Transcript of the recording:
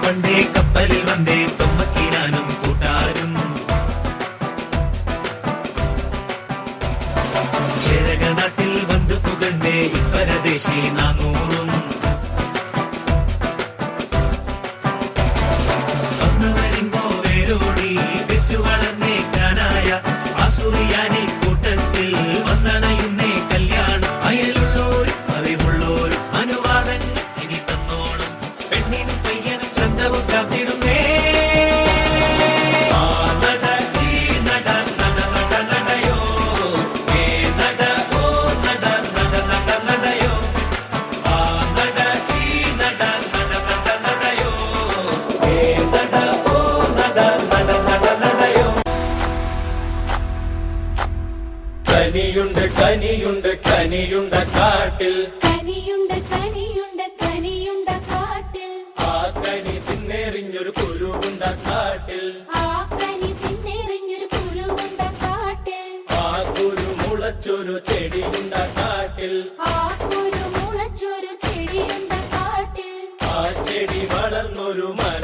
പണ്ടേ കപ്പലിൽ വന്നേ തൊമ്മക്കിനാനും കൂട്ടാരും ചേരക നാട്ടിൽ വന്നു പുകഴ്ന്നേ ഇപ്പരദേശി 400 വന്നവരിങ്ങോ വേരോടി വിറ്റു വളർന്നേക്കാനായ ആസുറിയാനി കൂട്ടത്തിൽ വന്നണയുന്നേ കല്യാണം അയലുള്ളോരും അറിവുള്ളോരും അനുവാദങ്ങൾ ഇനി തന്നോണം പെണ്ണിനും പയ്യനും ചന്തവും ചാത്തിടുന്നേ കനിയുണ്ട് കനിയുണ്ട് കനിയുണ്ട കാട്ടിൽ കനിയുണ്ട് കനിയുണ്ട് കനിയുണ്ട കാട്ടിൽ ആ കനി തിന്നെറിഞ്ഞൊരു കുരുവുണ്ട കാട്ടിൽ ആ കനി തിന്നെറിഞ്ഞൊരു കുരുവുണ്ട കാട്ടിൽ ആ കുരു മുളച്ചൊരു ചെടിയുണ്ട കാട്ടിൽ ആ കുരു മുളച്ചൊരു ചെടിയുണ്ട കാട്ടിൽ ആ ചെടി വളർന്നൊരു മരം